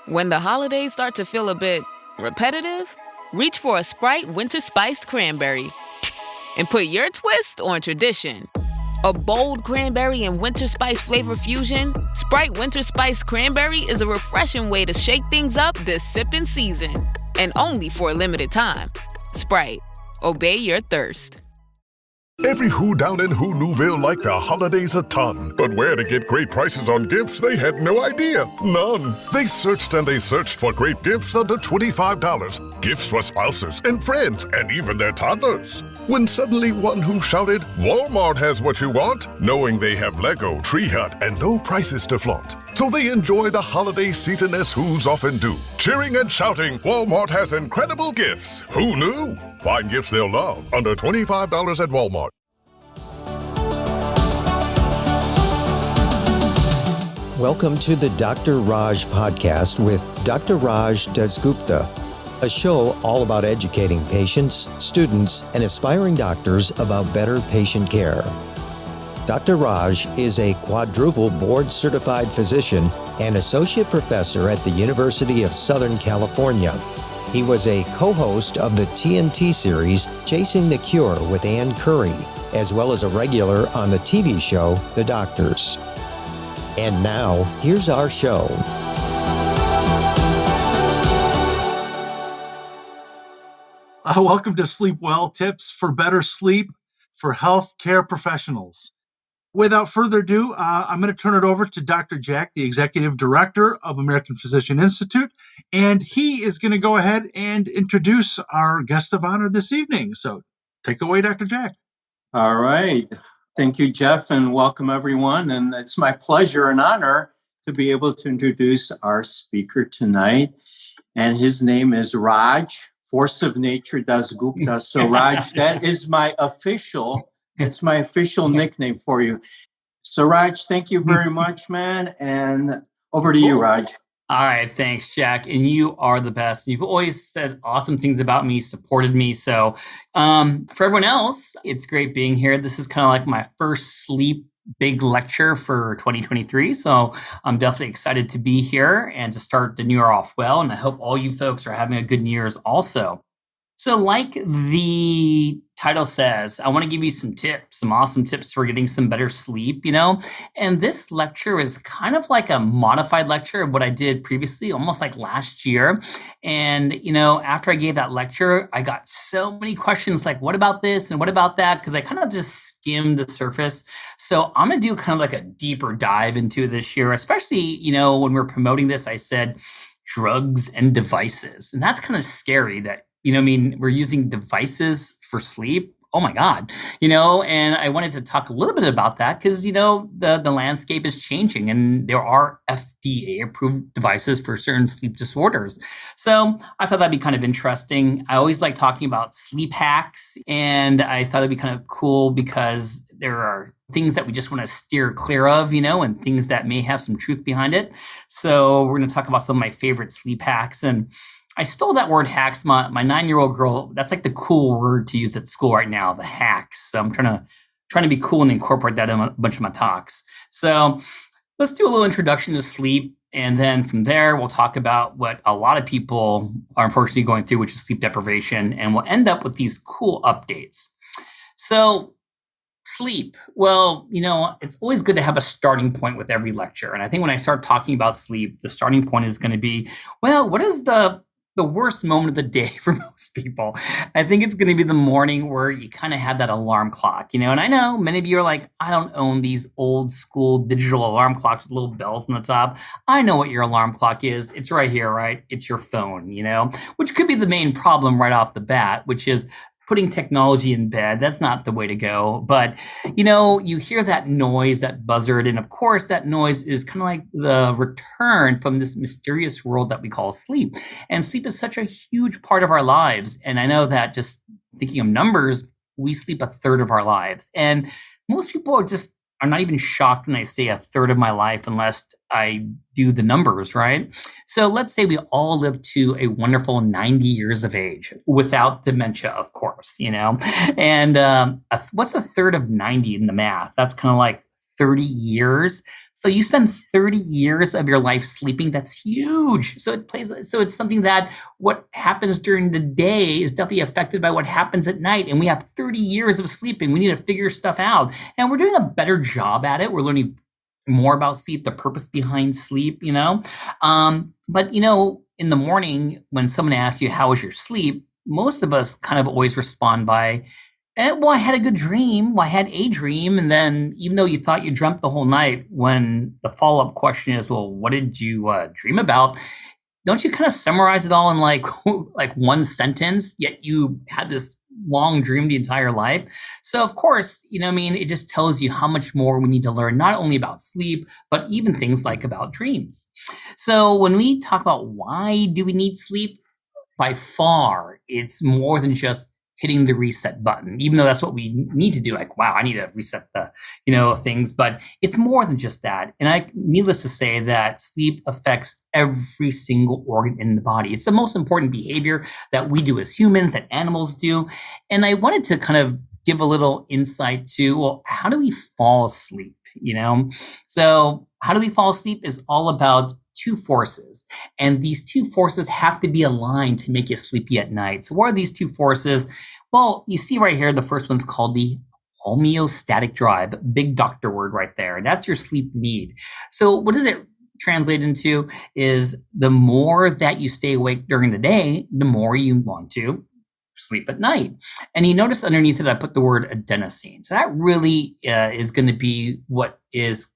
When the holidays start to feel a bit repetitive, reach for a Sprite Winter Spiced Cranberry and put your twist on tradition. A bold cranberry and winter spice flavor fusion, Sprite Winter Spiced Cranberry is a refreshing way to shake things up this sipping season. And only for a limited time. Sprite. Obey your thirst. Every Who down in Who Newville liked the holidays a ton. But where to get great prices on gifts, they had no idea. None. They searched and they searched for great gifts under $25. Gifts for spouses and friends and even their toddlers. When suddenly one Who shouted, Walmart has what you want, knowing they have Lego, Tree Hut, and low prices to flaunt. So they enjoy the holiday season as Who's often do. Cheering and shouting, Walmart has incredible gifts. Who knew? Find gifts they'll love under $25 at Walmart. Welcome to the Dr. Raj podcast with Dr. Raj Dasgupta, a show all about educating patients, students, and aspiring doctors about better patient care. Dr. Raj is a quadruple board-certified physician and associate professor at the University of Southern California. He was a co-host of the TNT series Chasing the Cure with Ann Curry, as well as a regular on the TV show The Doctors. And now, here's our show. Welcome to Sleep Well, tips for better sleep for healthcare professionals. Without further ado, I'm going to turn it over to Dr. Jack, the Executive Director of American Physician Institute, and he is going to go ahead and introduce our guest of honor this evening. So take away, Dr. Jack. All right. Thank you, Jeff, and welcome everyone. And it's my pleasure and honor to be able to introduce our speaker tonight. And his name is Raj, Force of Nature Dasgupta. So Raj, that is my official nickname for you. So Raj, thank you very much, man. And over to you, Raj. All right. Thanks, Jack. And you are the best. You've always said awesome things about me, supported me. So for everyone else, it's great being here. This is kind of like my first sleep big lecture for 2023. So I'm definitely excited to be here and to start the new year off well. And I hope all you folks are having a good New Year's also. So like the title says, I want to give you some tips, some awesome tips for getting some better sleep, and this lecture is kind of like a modified lecture of what I did previously, almost like last year. And, after I gave that lecture, I got so many questions like, what about this? And what about that? Because I kind of just skimmed the surface. So I'm going to do kind of like a deeper dive into this year, especially, when we're promoting this, I said drugs and devices. And that's kind of scary that we're using devices for sleep. Oh my God, and I wanted to talk a little bit about that because, the landscape is changing and there are FDA approved devices for certain sleep disorders. So I thought that'd be kind of interesting. I always like talking about sleep hacks, and I thought it'd be kind of cool because there are things that we just want to steer clear of, and things that may have some truth behind it. So we're going to talk about some of my favorite sleep hacks. And I stole that word hacks. My 9-year-old girl, that's like the cool word to use at school right now, the hacks. So I'm trying to be cool and incorporate that in a bunch of my talks. So let's do a little introduction to sleep. And then from there, we'll talk about what a lot of people are unfortunately going through, which is sleep deprivation. And we'll end up with these cool updates. So sleep. Well, it's always good to have a starting point with every lecture. And I think when I start talking about sleep, the starting point is going to be, well, what is the worst moment of the day for most people? I think it's going to be the morning where you kind of have that alarm clock, and I know many of you are like, I don't own these old school digital alarm clocks with little bells on the top. I know what your alarm clock is. It's right here, right? It's your phone, which could be the main problem right off the bat, which is putting technology in bed. That's not the way to go. But, you hear that noise, that buzzard. And of course, that noise is kind of like the return from this mysterious world that we call sleep. And sleep is such a huge part of our lives. And I know that just thinking of numbers, we sleep a third of our lives. And most people are not even shocked when I say a third of my life unless I do the numbers, right? So let's say we all live to a wonderful 90 years of age without dementia, of course, And what's a third of 90 in the math? That's kind of like 30 years. So you spend 30 years of your life sleeping. That's huge. So it's something that what happens during the day is definitely affected by what happens at night. And we have 30 years of sleeping. We need to figure stuff out. And we're doing a better job at it. We're learning more about sleep, the purpose behind sleep, But, in the morning, when someone asks you, how was your sleep? Most of us kind of always respond by, well, I had a good dream. Well, I had a dream. And then even though you thought you dreamt the whole night, when the follow-up question is, well, what did you dream about? Don't you kind of summarize it all in like one sentence, yet you had this long dream the entire life? So of course, it just tells you how much more we need to learn, not only about sleep, but even things like about dreams. So when we talk about why do we need sleep, by far, it's more than just hitting the reset button, even though that's what we need to do. Like, wow, I need to reset the, things, but it's more than just that. And needless to say that sleep affects every single organ in the body. It's the most important behavior that we do as humans, that animals do. And I wanted to kind of give a little insight to, well, how do we fall asleep? So how do we fall asleep is all about two forces. And these two forces have to be aligned to make you sleepy at night. So what are these two forces? Well, you see right here, the first one's called the homeostatic drive, big doctor word right there. And that's your sleep need. So what does it translate into is the more that you stay awake during the day, the more you want to sleep at night. And you notice underneath it, I put the word adenosine. So that really is going to be what is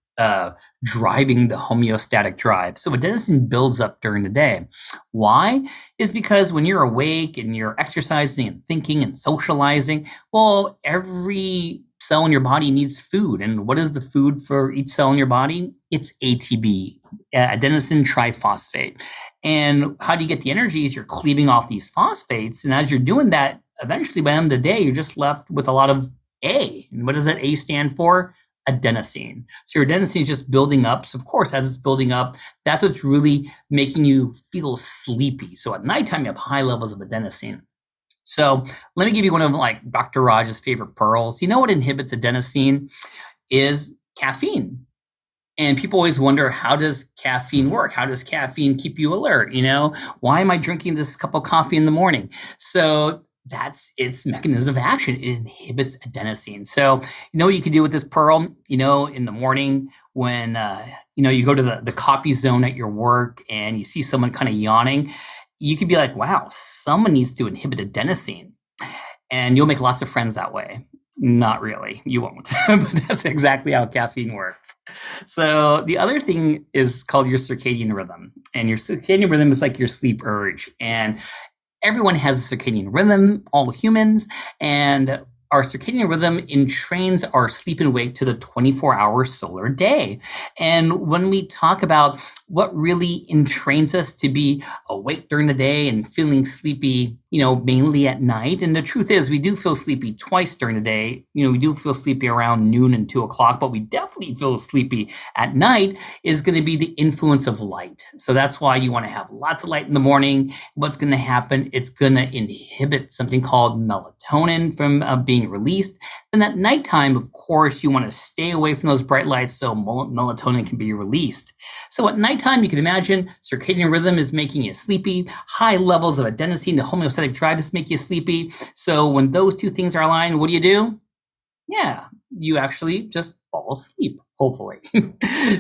driving the homeostatic drive. So adenosine builds up during the day. Why? Is because when you're awake and you're exercising and thinking and socializing, well, every cell in your body needs food. And what is the food for each cell in your body? It's ATP, adenosine triphosphate. And how do you get the energy? Is you're cleaving off these phosphates. And as you're doing that, eventually by the end of the day, you're just left with a lot of A. And what does that A stand for? Adenosine. So your adenosine is just building up. So of course, as it's building up, that's what's really making you feel sleepy. So at nighttime, you have high levels of adenosine. So let me give you one of Dr. Raj's favorite pearls. You know what inhibits adenosine is caffeine. And people always wonder, how does caffeine work? How does caffeine keep you alert? Why am I drinking this cup of coffee in the morning? So that's its mechanism of action. It inhibits adenosine. So, what you can do with this pearl, in the morning when, you go to the coffee zone at your work and you see someone kind of yawning, you could be like, wow, someone needs to inhibit adenosine. And you'll make lots of friends that way. Not really. You won't. But that's exactly how caffeine works. So the other thing is called your circadian rhythm. And your circadian rhythm is like your sleep urge. And everyone has a circadian rhythm, all humans, and our circadian rhythm entrains our sleep and wake to the 24-hour solar day. And when we talk about what really entrains us to be awake during the day and feeling sleepy, mainly at night. And the truth is, we do feel sleepy twice during the day. We do feel sleepy around noon and 2 o'clock, but we definitely feel sleepy at night is going to be the influence of light. So that's why you want to have lots of light in the morning. What's going to happen? It's going to inhibit something called melatonin from being released. Then at nighttime, of course, you want to stay away from those bright lights so melatonin can be released. So at nighttime, you can imagine circadian rhythm is making you sleepy. High levels of adenosine, the homeostatic drive, is make you sleepy. So when those two things are aligned, what do? Yeah, you actually just fall asleep, hopefully.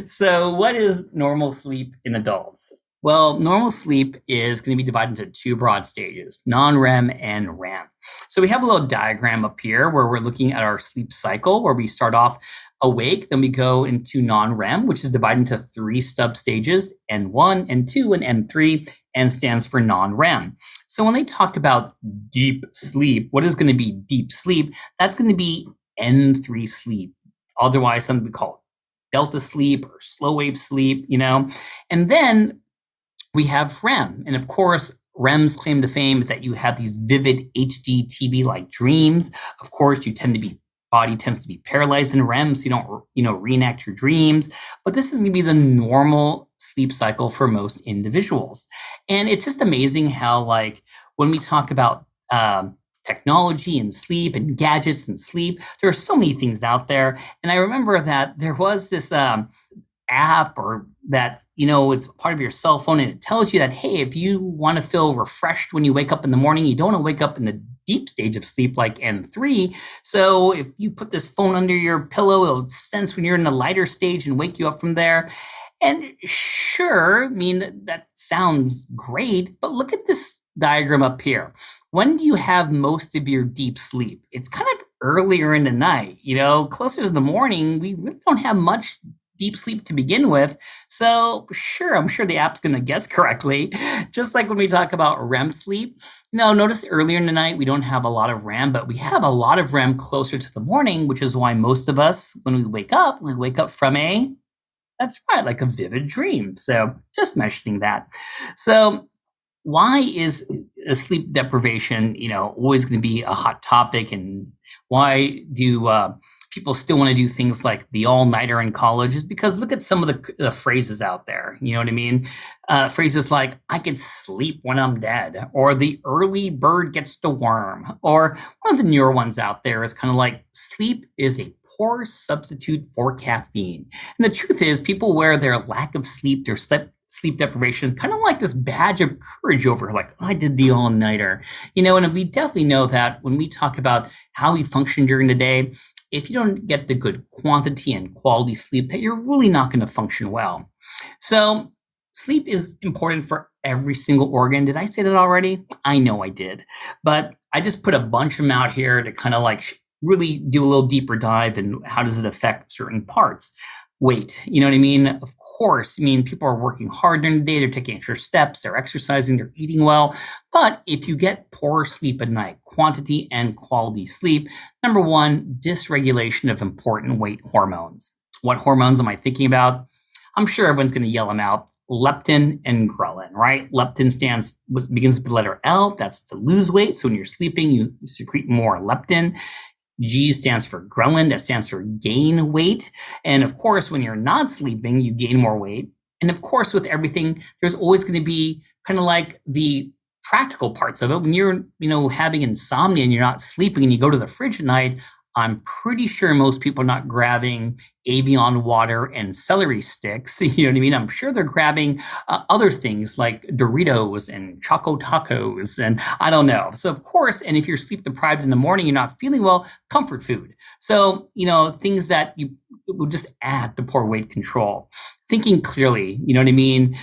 So what is normal sleep in adults? Well, normal sleep is going to be divided into two broad stages, non-REM and REM. So we have a little diagram up here where we're looking at our sleep cycle, where we start off awake, then we go into non-REM, which is divided into three sub-stages, N1, N2, and N3, N stands for non-REM. So when they talk about deep sleep, what is going to be deep sleep? That's going to be N3 sleep. Otherwise, something we call delta sleep or slow wave sleep, And then we have REM. And of course, REM's claim to fame is that you have these vivid HD TV-like dreams. Of course, body tends to be paralyzed in REM, so you don't, reenact your dreams. But this is going to be the normal sleep cycle for most individuals. And it's just amazing how, when we talk about technology and sleep and gadgets and sleep. There are so many things out there. And I remember that there was this app or that, it's part of your cell phone, and it tells you that, hey, if you want to feel refreshed when you wake up in the morning, you don't want to wake up in the deep stage of sleep like N3. So if you put this phone under your pillow, it'll sense when you're in the lighter stage and wake you up from there. And sure, that sounds great, but look at this diagram up here. When do you have most of your deep sleep? It's kind of earlier in the night, closer to the morning, we really don't have much deep sleep to begin with. So sure, I'm sure the app's going to guess correctly. Just like when we talk about REM sleep. Notice earlier in the night, we don't have a lot of REM, but we have a lot of REM closer to the morning, which is why most of us, when we wake up from that's right, like a vivid dream. So just mentioning that. So why is sleep deprivation, always going to be a hot topic? And why do people still want to do things like the all-nighter in college? Is because look at some of the phrases out there. You know what I mean? Phrases like, I could sleep when I'm dead, or the early bird gets the worm. Or one of the newer ones out there is kind of like, sleep is a poor substitute for caffeine. And the truth is, people wear their lack of sleep, their sleep deprivation, kind of like this badge of courage over, like, I did the all-nighter. And we definitely know that when we talk about how we function during the day, if you don't get the good quantity and quality sleep, that you're really not going to function well. So sleep is important for every single organ. Did I say that already? I know I did. But I just put a bunch of them out here to kind of like really do a little deeper dive in how does it affect certain parts. Weight, you know what I mean? Of course, people are working hard during the day, they're taking extra steps, they're exercising, they're eating well. But if you get poor sleep at night, quantity and quality sleep, number one, dysregulation of important weight hormones. What hormones am I thinking about? I'm sure everyone's going to yell them out. Leptin and ghrelin, right? Leptin begins with the letter L, that's to lose weight. So when you're sleeping, you secrete more leptin. G stands for ghrelin, that stands for gain weight. And of course, when you're not sleeping, you gain more weight. And of course, with everything, there's always going to be kind of like the practical parts of it. When you're, having insomnia and you're not sleeping and you go to the fridge at night, I'm pretty sure most people are not grabbing Evian water and celery sticks. You know what I mean? I'm sure they're grabbing other things like Doritos and Choco Tacos and I don't know. So of course, and if you're sleep deprived in the morning, you're not feeling well, comfort food. So, things that you will just add to poor weight control. Thinking clearly, you know what I mean?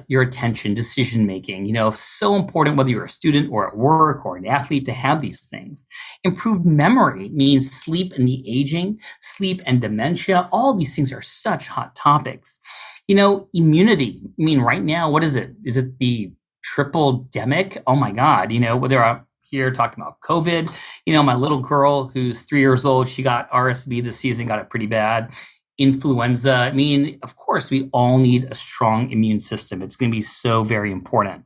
Your attention, decision making, so important whether you're a student or at work or an athlete to have these things. Improved memory means sleep and the aging, sleep and dementia. All these things are such hot topics. Immunity. Right now, what is it? Is it the triple demic? Oh my God, whether I'm here talking about COVID, my little girl who's 3 years old, she got RSV this season, got it pretty bad. Influenza. Of course, we all need a strong immune system. It's going to be so very important.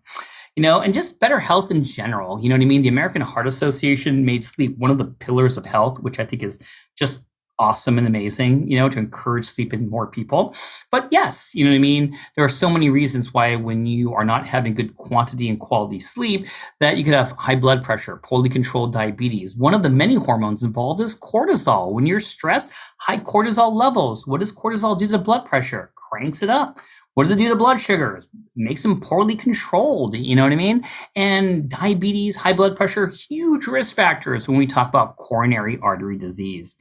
And just better health in general. You know what I mean? The American Heart Association made sleep one of the pillars of health, which I think is just awesome and amazing, to encourage sleep in more people. But yes, you know what I mean? There are so many reasons why when you are not having good quantity and quality sleep, that you could have high blood pressure, poorly controlled diabetes. One of the many hormones involved is cortisol. When you're stressed, high cortisol levels. What does cortisol do to blood pressure? Cranks it up. What does it do to blood sugar? Makes them poorly controlled, you know what I mean? And diabetes, high blood pressure, huge risk factors when we talk about coronary artery disease.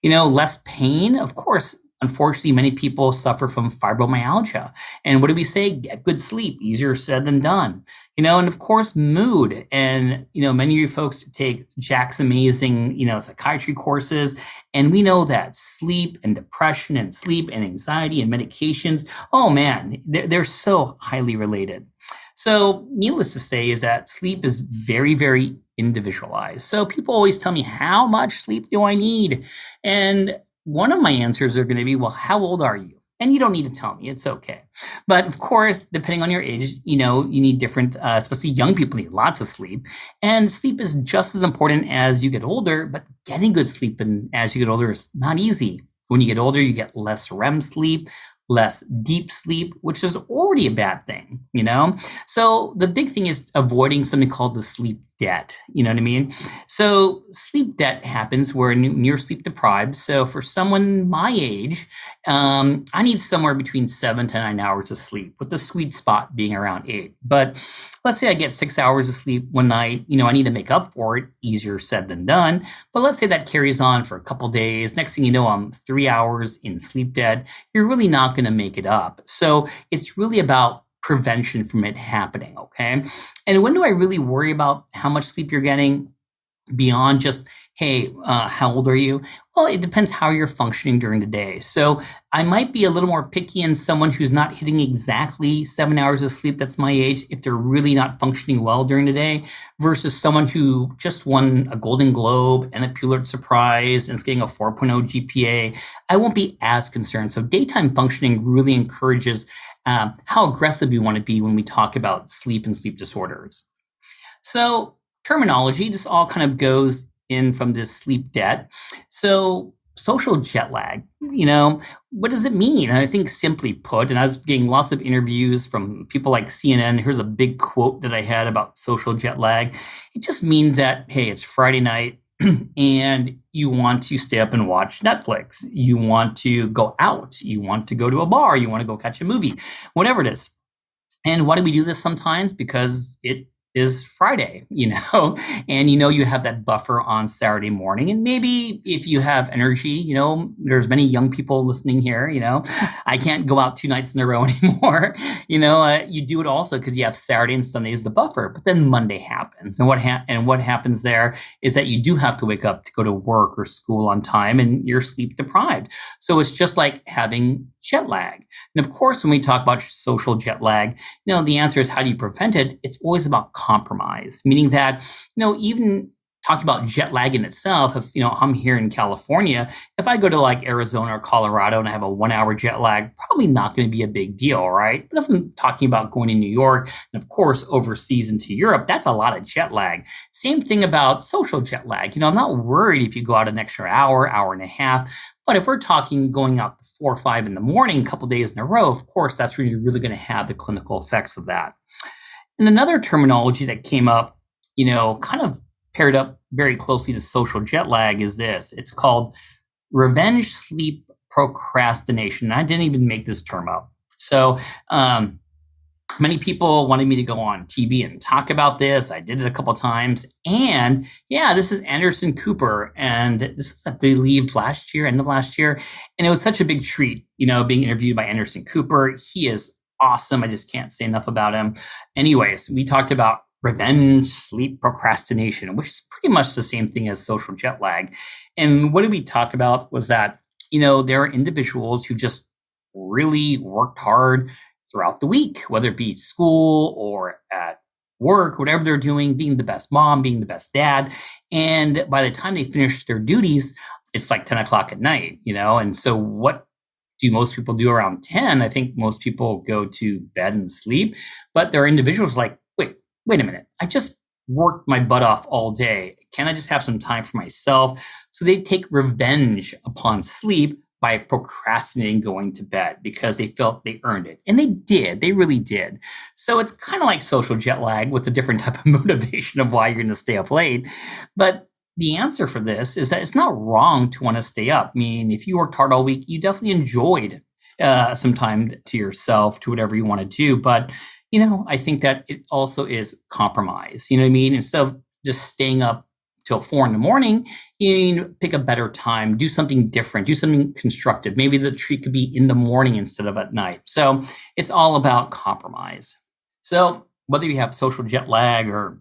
Less pain, of course. Unfortunately, many people suffer from fibromyalgia. And what do we say? Get good sleep. Easier said than done. And of course, mood. And, many of you folks take Jack's amazing, psychiatry courses. And we know that sleep and depression and sleep and anxiety and medications, oh man, they're so highly related. So needless to say is that sleep is very, very individualized. So people always tell me, how much sleep do I need? And one of my answers are going to be, well, how old are you? And you don't need to tell me, it's okay. But of course, depending on your age, you need different, especially young people need lots of sleep. And sleep is just as important as you get older, but getting good sleep as you get older is not easy. When you get older, you get less REM sleep, less deep sleep, which is already a bad thing. you know? So the big thing is avoiding something called the sleep debt. You know what I mean? So sleep debt happens when you're sleep deprived. So for someone my age, I need somewhere between 7 to 9 hours of sleep, with the sweet spot being around 8. But let's say I get 6 hours of sleep one night, I need to make up for it. Easier said than done. But let's say that carries on for a couple days. Next thing you know, I'm 3 hours in sleep debt. You're really not going to make it up. So it's really about prevention from it happening, okay? And when do I really worry about how much sleep you're getting beyond just, hey, how old are you? Well, it depends how you're functioning during the day. So I might be a little more picky in someone who's not hitting exactly 7 hours of sleep that's my age if they're really not functioning well during the day, versus someone who just won a Golden Globe and a Pulitzer Prize and is getting a 4.0 GPA. I won't be as concerned. So daytime functioning really encourages how aggressive you want to be when we talk about sleep and sleep disorders. So terminology, this all kind of goes in from this sleep debt. So social jet lag, what does it mean? And I think simply put, and I was getting lots of interviews from people like CNN. Here's a big quote that I had about social jet lag. It just means that, hey, it's Friday night and you want to stay up and watch Netflix. You want to go out. You want to go to a bar. You want to go catch a movie, whatever it is. And why do we do this sometimes? Because it is Friday, and you have that buffer on Saturday morning. And maybe if you have energy, there's many young people listening here, I can't go out 2 nights in a row anymore. You do it also because you have Saturday and Sunday as the buffer, but then Monday happens. And what happens there is that you do have to wake up to go to work or school on time and you're sleep deprived. So it's just like having jet lag. And of course, when we talk about social jet lag, the answer is, how do you prevent it? It's always about compromise, meaning that, even talking about jet lag in itself, if, I'm here in California, if I go to like Arizona or Colorado and I have a 1 hour jet lag, probably not going to be a big deal, right? But if I'm talking about going to New York and of course overseas into Europe, that's a lot of jet lag. Same thing about social jet lag. I'm not worried if you go out an extra hour, hour and a half. But if we're talking going out 4 or 5 in the morning, a couple days in a row, of course, that's when you're really going to have the clinical effects of that. And another terminology that came up, kind of paired up very closely to social jet lag is this. It's called revenge sleep procrastination. I didn't even make this term up. So many people wanted me to go on TV and talk about this. I did it a couple of times. And yeah, this is Anderson Cooper. And this was, I believe, end of last year. And it was such a big treat, being interviewed by Anderson Cooper. He is awesome. I just can't say enough about him. Anyways, we talked about revenge sleep procrastination, which is pretty much the same thing as social jet lag. And what did we talk about was that, there are individuals who just really worked hard throughout the week, whether it be school or at work, whatever they're doing, being the best mom, being the best dad. And by the time they finish their duties, it's like 10 o'clock at night, And so what do most people do around 10? I think most people go to bed and sleep. But there are individuals like, wait a minute. I just worked my butt off all day. Can I just have some time for myself? So they take revenge upon sleep by procrastinating going to bed because they felt they earned it. And they did. They really did. So it's kind of like social jet lag with a different type of motivation of why you're going to stay up late. But the answer for this is that it's not wrong to want to stay up. I mean, if you worked hard all week, you definitely enjoyed some time to yourself, to whatever you want to do. But, I think that it also is compromise. You know what I mean? Instead of just staying up till 4 a.m, you pick a better time, do something different, do something constructive. Maybe the treat could be in the morning instead of at night. So it's all about compromise. So whether you have social jet lag or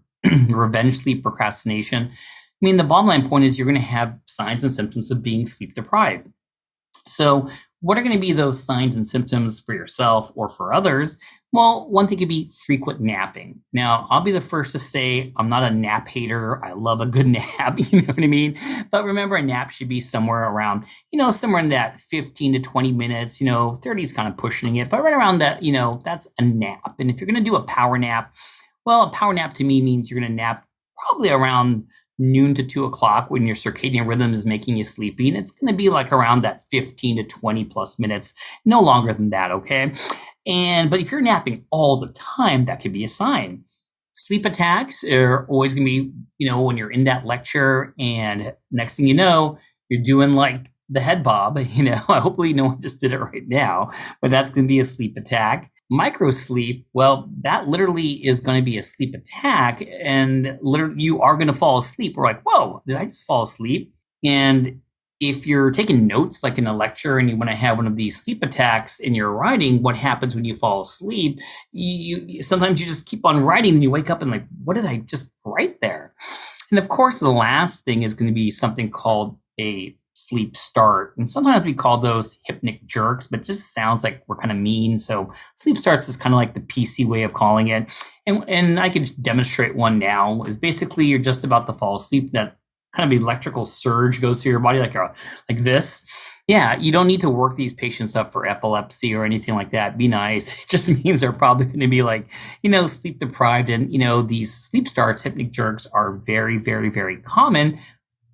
revenge sleep procrastination, the bottom line point is you're going to have signs and symptoms of being sleep deprived. So what are going to be those signs and symptoms for yourself or for others? Well, one thing could be frequent napping. Now, I'll be the first to say I'm not a nap hater. I love a good nap, you know what I mean? But remember, a nap should be somewhere around, somewhere in that 15 to 20 minutes, 30 is kind of pushing it, but right around that, that's a nap. And if you're going to do a power nap, well, a power nap to me means you're going to nap probably around noon to 2 o'clock when your circadian rhythm is making you sleepy. And it's going to be like around that 15 to 20 plus minutes, no longer than that. Okay. But if you're napping all the time, that could be a sign. Sleep attacks are always going to be, when you're in that lecture and next thing you know, you're doing like the head bob, hopefully no one just did it right now, but that's going to be a sleep attack. Micro sleep, well, that literally is going to be a sleep attack and literally you are going to fall asleep. We're like, whoa, did I just fall asleep? And if you're taking notes like in a lecture and you want to have one of these sleep attacks and you're writing what happens when you fall asleep, you sometimes you just keep on writing and you wake up and like, what did I just write there? And of course, the last thing is going to be something called a sleep start. And sometimes we call those hypnic jerks, but it just sounds like we're kind of mean. So sleep starts is kind of like the PC way of calling it. And I could demonstrate one now is basically you're just about to fall asleep. That kind of electrical surge goes through your body like this. Yeah, you don't need to work these patients up for epilepsy or anything like that. Be nice. It just means they're probably going to be like, sleep deprived. And, these sleep starts, hypnic jerks are very, very, very common.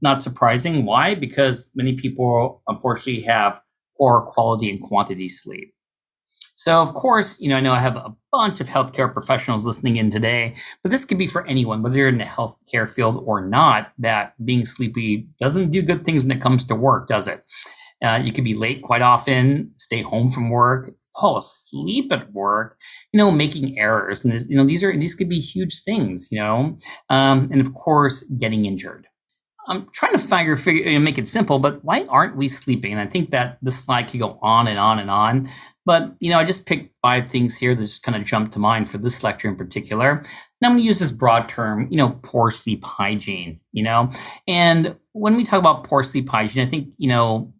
Not surprising. Why? Because many people, unfortunately, have poor quality and quantity sleep. So, of course, I know I have a bunch of healthcare professionals listening in today, but this could be for anyone, whether you're in the healthcare field or not, that being sleepy doesn't do good things when it comes to work, does it? You could be late quite often, stay home from work, fall asleep at work, making errors. And these could be huge things, and of course, getting injured. I'm trying to figure make it simple, but why aren't we sleeping? And I think that this slide could go on and on and on. But, I just picked 5 things here that just kind of jumped to mind for this lecture in particular. And I'm going to use this broad term, poor sleep hygiene, And when we talk about poor sleep hygiene, I think,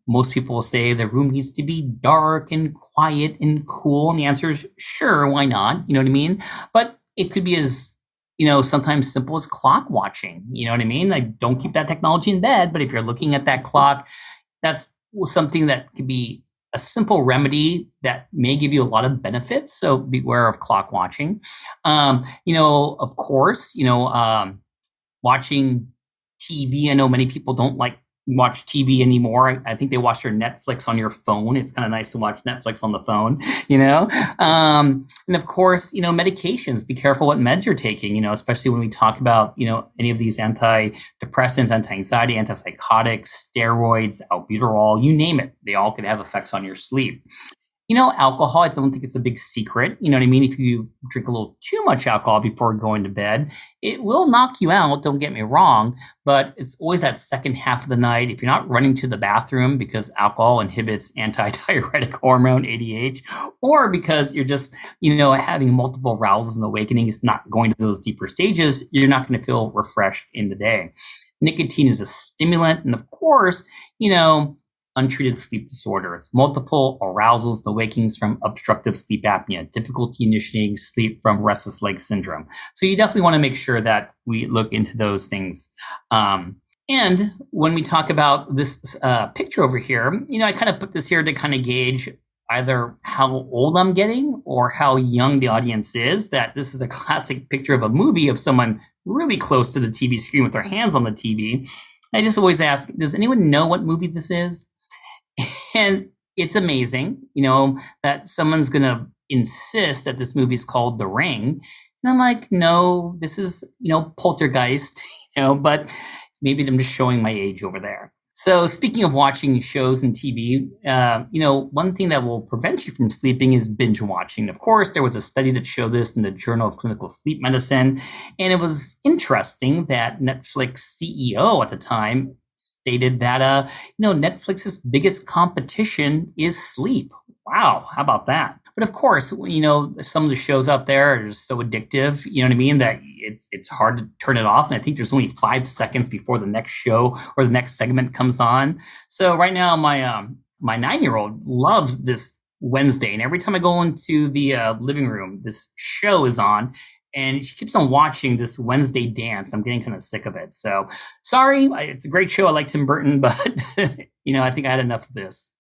most people will say the room needs to be dark and quiet and cool. And the answer is sure, why not? You know what I mean? But it could be as sometimes simple as clock watching. You know what I mean? Like, don't keep that technology in bed, but if you're looking at that clock, that's something that could be a simple remedy that may give you a lot of benefits. So beware of clock watching. Of course, watching TV. I know many people don't watch TV anymore. I think they watch their Netflix on your phone. It's kind of nice to watch Netflix on the phone, and of course, medications, be careful what meds you're taking, especially when we talk about, any of these antidepressants, anti-anxiety, antipsychotics, steroids, albuterol, you name it. They all could have effects on your sleep. Alcohol, I don't think it's a big secret. You know what I mean? If you drink a little too much alcohol before going to bed, it will knock you out. Don't get me wrong, but it's always that second half of the night. If you're not running to the bathroom because alcohol inhibits antidiuretic hormone, ADH, or because you're just, having multiple arousals and awakening is not going to those deeper stages, you're not going to feel refreshed in the day. Nicotine is a stimulant. And of course, untreated sleep disorders, multiple arousals and awakings from obstructive sleep apnea, difficulty initiating sleep from restless leg syndrome. So you definitely want to make sure that we look into those things. And when we talk about this picture over here, I kind of put this here to kind of gauge either how old I'm getting or how young the audience is, that this is a classic picture of a movie of someone really close to the TV screen with their hands on the TV. I just always ask, does anyone know what movie this is? And it's amazing, that someone's going to insist that this movie is called The Ring. And I'm like, no, this is, Poltergeist, but maybe I'm just showing my age over there. So speaking of watching shows and TV, one thing that will prevent you from sleeping is binge watching. Of course, there was a study that showed this in the Journal of Clinical Sleep Medicine. And it was interesting that Netflix CEO at the time stated that, Netflix's biggest competition is sleep. Wow, how about that? But of course, some of the shows out there are just so addictive, you know what I mean, that it's hard to turn it off. And I think there's only 5 seconds before the next show or the next segment comes on. So right now, my 9-year-old loves this Wednesday. And every time I go into the living room, this show is on. And she keeps on watching this Wednesday dance. I'm getting kind of sick of it. So sorry, it's a great show. I like Tim Burton, but I think I had enough of this.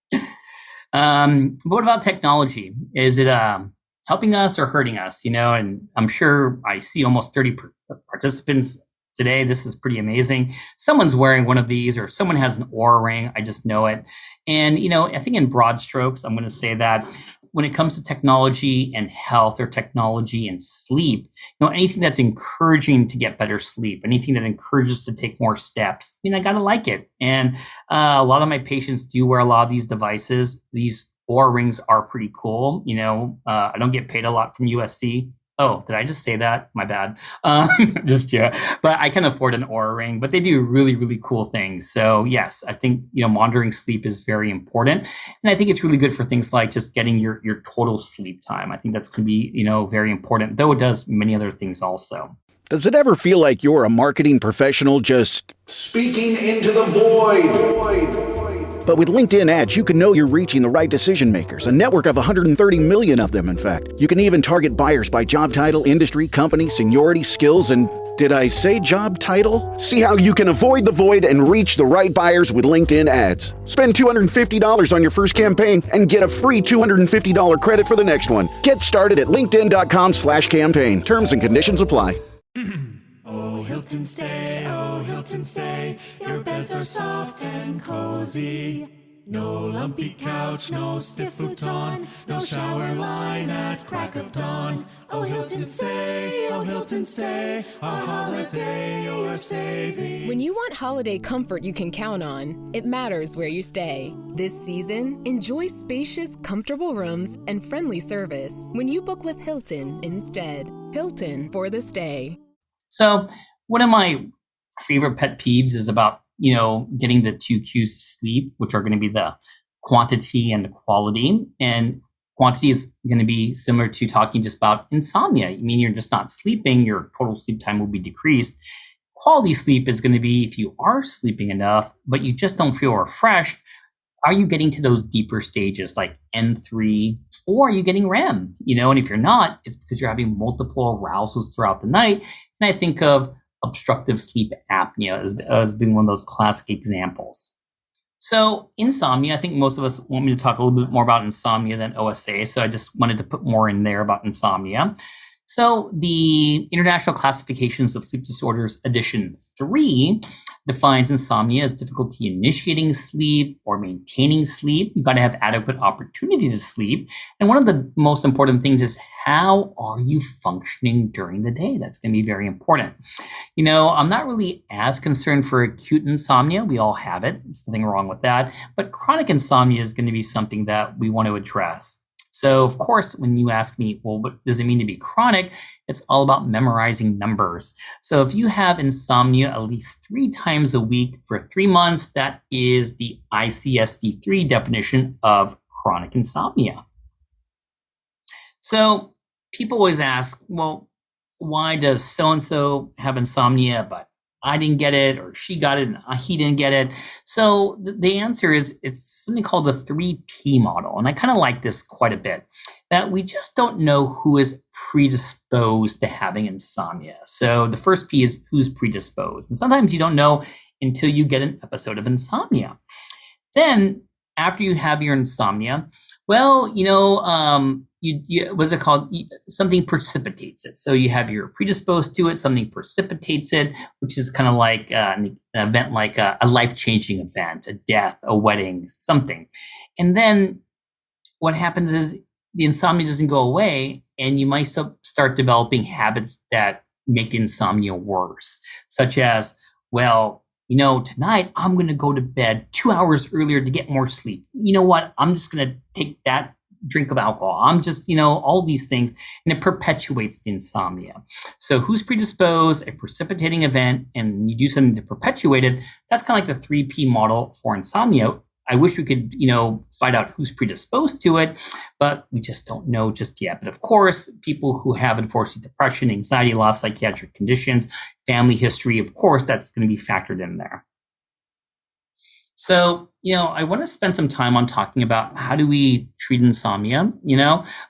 But what about technology? Is it helping us or hurting us? And I'm sure I see almost 30 participants today, this is pretty amazing. Someone's wearing one of these, or someone has an Oura ring. I just know it. And, I think in broad strokes, I'm going to say that when it comes to technology and health, or technology and sleep, anything that's encouraging to get better sleep, anything that encourages to take more steps, I got to like it. And a lot of my patients do wear a lot of these devices. These Oura rings are pretty cool. I don't get paid a lot from USC. Oh, did I just say that? My bad. But I can afford an Oura ring, but they do really, really cool things. So yes, I think, monitoring sleep is very important. And I think it's really good for things like just getting your total sleep time. I think that's going to be, very important, though it does many other things also. Does it ever feel like you're a marketing professional just speaking into the void? But with LinkedIn ads, you can know you're reaching the right decision makers, a network of 130 million of them, in fact. You can even target buyers by job title, industry, company, seniority, skills, and did I say job title? See how you can avoid the void and reach the right buyers with LinkedIn ads. Spend $250 on your first campaign and get a free $250 credit for the next one. Get started at linkedin.com/campaign. Terms and conditions apply. Oh, Hilton stay, oh, Hilton stay. Your beds are soft and cozy. No lumpy couch, no stiff futon, no shower line at crack of dawn. Oh, Hilton stay, a holiday you're saving. When you want holiday comfort you can count on, it matters where you stay. This season, enjoy spacious, comfortable rooms and friendly service when you book with Hilton instead. Hilton for the stay. So one of my favorite pet peeves is about, getting the two cues to sleep, which are going to be the quantity and the quality. And quantity is going to be similar to talking just about insomnia. I mean, you're just not sleeping, your total sleep time will be decreased. Quality sleep is going to be if you are sleeping enough, but you just don't feel refreshed. Are you getting to those deeper stages like N3, or are you getting REM? And if you're not, it's because you're having multiple arousals throughout the night. And I think of obstructive sleep apnea as being one of those classic examples. So insomnia, I think most of us want me to talk a little bit more about insomnia than OSA. So I just wanted to put more in there about insomnia. So the International Classifications of Sleep Disorders, Edition 3, defines insomnia as difficulty initiating sleep or maintaining sleep. You've got to have adequate opportunity to sleep. And one of the most important things is, how are you functioning during the day? That's going to be very important. I'm not really as concerned for acute insomnia. We all have it. There's nothing wrong with that. But chronic insomnia is going to be something that we want to address. So, of course, when you ask me, well, what does it mean to be chronic? It's all about memorizing numbers. So if you have insomnia at least 3 times a week for 3 months, that is the ICSD-3 definition of chronic insomnia. So people always ask, well, why does so-and-so have insomnia, but I didn't get it, or she got it and he didn't get it? So the answer is, it's something called the 3P model. And I kind of like this quite a bit, that we just don't know who is predisposed to having insomnia. So the first P is who's predisposed. And sometimes you don't know until you get an episode of insomnia. Then after you have your insomnia, well, what's it called? Something precipitates it. So you have you're predisposed to it, something precipitates it, which is kind of like an event, like a life-changing event, a death, a wedding, something. And then what happens is the insomnia doesn't go away, and you might start developing habits that make insomnia worse, such as, well, tonight I'm going to go to bed 2 hours earlier to get more sleep. You know what? I'm just going to take that drink of alcohol. I'm just, all these things, and it perpetuates the insomnia. So who's predisposed, a precipitating event, and you do something to perpetuate it. That's kind of like the 3P model for insomnia. I wish we could, find out who's predisposed to it, but we just don't know just yet. But of course, people who have, unfortunately, depression, anxiety, a lot of psychiatric conditions, family history, of course, that's going to be factored in there. So, I want to spend some time on talking about how do we treat insomnia,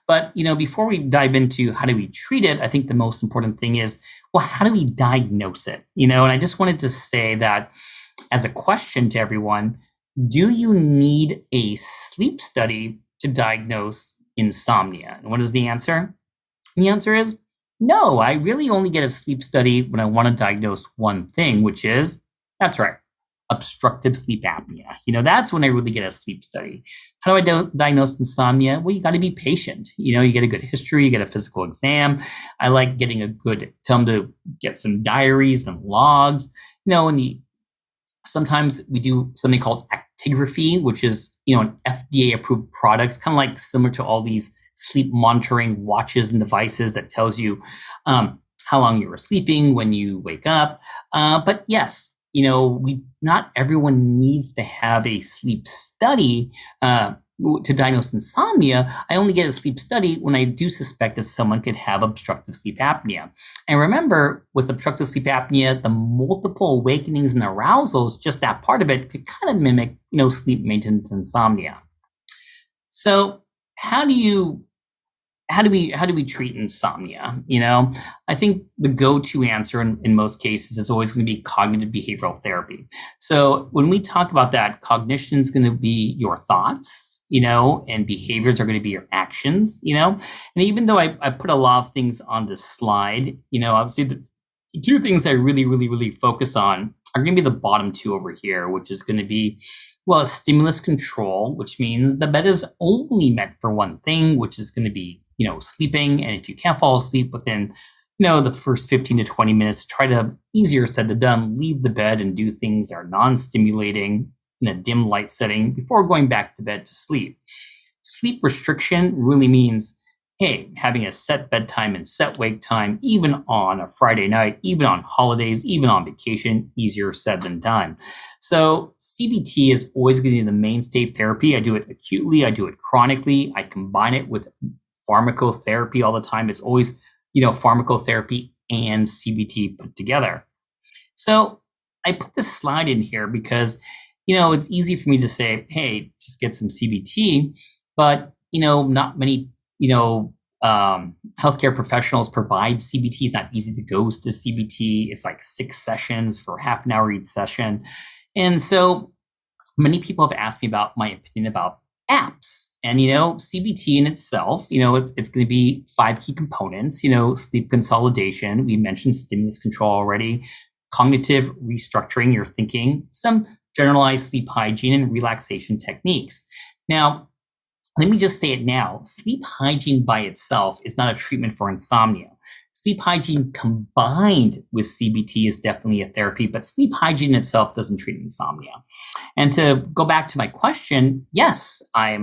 but, before we dive into how do we treat it, I think the most important thing is, well, how do we diagnose it? And I just wanted to say that as a question to everyone, do you need a sleep study to diagnose insomnia? And what is the answer? The answer is No, I really only get a sleep study when I want to diagnose one thing, which is, that's right, obstructive sleep apnea. That's when I really get a sleep study. How do I diagnose insomnia? Well, you got to be patient. You get a good history, you get a physical exam. I like tell them to get some diaries and logs, and sometimes we do something called actigraphy, which is, an FDA approved product, kind of like similar to all these sleep monitoring watches and devices that tells you how long you were sleeping when you wake up. But yes, not everyone needs to have a sleep study to diagnose insomnia. I only get a sleep study when I do suspect that someone could have obstructive sleep apnea. And remember, with obstructive sleep apnea, the multiple awakenings and arousals, just that part of it, could kind of mimic, sleep maintenance insomnia. So how do we treat insomnia? I think the go-to answer in most cases is always going to be cognitive behavioral therapy. So when we talk about that, cognition is going to be your thoughts, and behaviors are going to be your actions, and even though I put a lot of things on this slide, obviously the two things I really, really, really focus on are going to be the bottom two over here, which is going to be, stimulus control, which means the bed is only meant for one thing, which is going to be, sleeping. And if you can't fall asleep within, the first 15 to 20 minutes, try to, easier said than done, leave the bed and do things that are non-stimulating in a dim light setting before going back to bed to sleep. Sleep restriction really means, hey, having a set bedtime and set wake time, even on a Friday night, even on holidays, even on vacation, easier said than done. So CBT is always going to be the mainstay of therapy. I do it acutely, I do it chronically, I combine it with pharmacotherapy all the time. It's always, pharmacotherapy and CBT put together. So I put this slide in here because, it's easy for me to say, hey, just get some CBT, but, not many healthcare professionals provide CBT. It's not easy to go to CBT. It's like 6 sessions for half an hour each session. And so many people have asked me about my opinion about apps. And, CBT in itself, it's going to be 5 key components, sleep consolidation. We mentioned stimulus control already, cognitive restructuring your thinking, some generalized sleep hygiene and relaxation techniques. Now, let me just say it now. Sleep hygiene by itself is not a treatment for insomnia. Sleep hygiene combined with CBT is definitely a therapy, but sleep hygiene itself doesn't treat insomnia. And to go back to my question, yes, I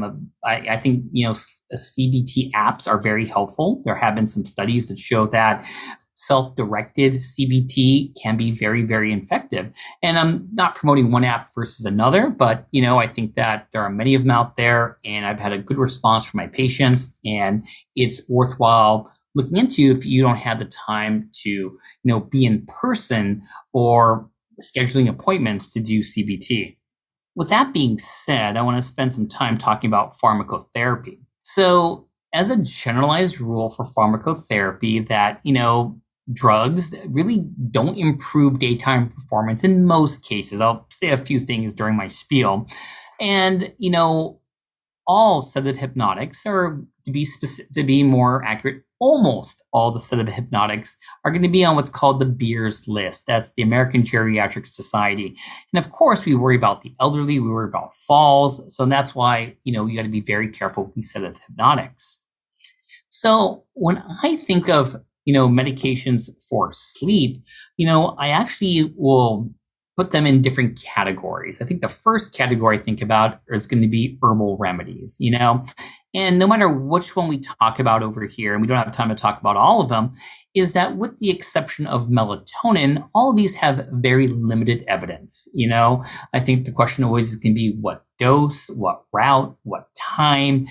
think, CBT apps are very helpful. There have been some studies that show that self-directed CBT can be very, very effective. And I'm not promoting one app versus another, but, I think that there are many of them out there, and I've had a good response from my patients, and it's worthwhile looking into if you don't have the time to, be in person or scheduling appointments to do CBT. With that being said, I want to spend some time talking about pharmacotherapy. So as a generalized rule for pharmacotherapy that, drugs really don't improve daytime performance in most cases. I'll say a few things during my spiel. And, all sedative hypnotics, or to be more accurate, almost all the sedative hypnotics are going to be on what's called the Beers list. That's the American Geriatric Society. And of course, we worry about the elderly, we worry about falls. So that's why, you got to be very careful with these sedative hypnotics. So when I think of, medications for sleep, I actually will put them in different categories. I think the first category I think about is going to be herbal remedies, and no matter which one we talk about over here, and we don't have time to talk about all of them, is that with the exception of melatonin, all of these have very limited evidence. I think the question always is going to be what dose, what route, what time,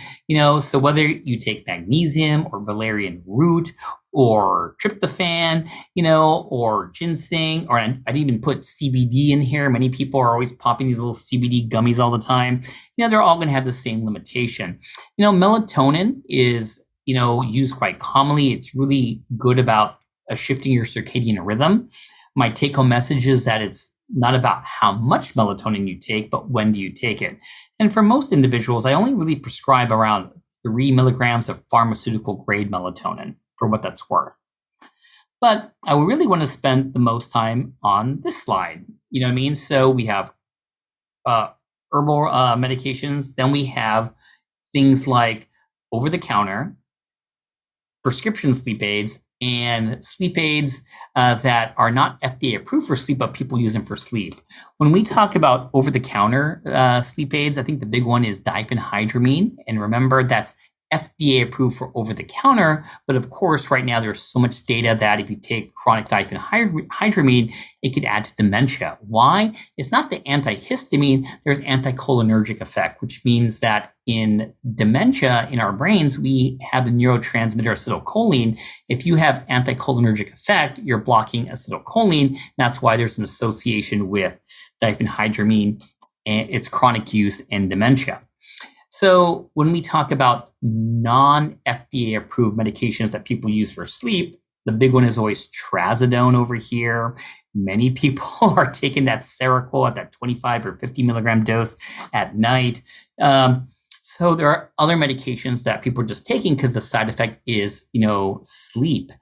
so whether you take magnesium or valerian root or tryptophan, or ginseng, or I'd even put CBD in here. Many people are always popping these little CBD gummies all the time. They're all going to have the same limitation. Melatonin is, used quite commonly. It's really good about shifting your circadian rhythm. My take-home message is that it's not about how much melatonin you take, but when do you take it? And for most individuals, I only really prescribe around 3 milligrams of pharmaceutical grade melatonin for what that's worth. But I really want to spend the most time on this slide. You know what I mean? So we have herbal medications. Then we have things like over-the-counter, prescription sleep aids, and sleep aids that are not FDA approved for sleep, but people use them for sleep. When we talk about over-the-counter sleep aids, I think the big one is diphenhydramine. And remember, that's FDA approved for over-the-counter, but of course, right now there's so much data that if you take chronic diphenhydramine, it could add to dementia. Why? It's not the antihistamine, there's anticholinergic effect, which means that in dementia, in our brains, we have the neurotransmitter acetylcholine. If you have anticholinergic effect, you're blocking acetylcholine. That's why there's an association with diphenhydramine and its chronic use and dementia. So when we talk about non-FDA approved medications that people use for sleep, the big one is always trazodone over here. Many people are taking that Seroquel at that 25 or 50 milligram dose at night. So there are other medications that people are just taking because the side effect is, sleep.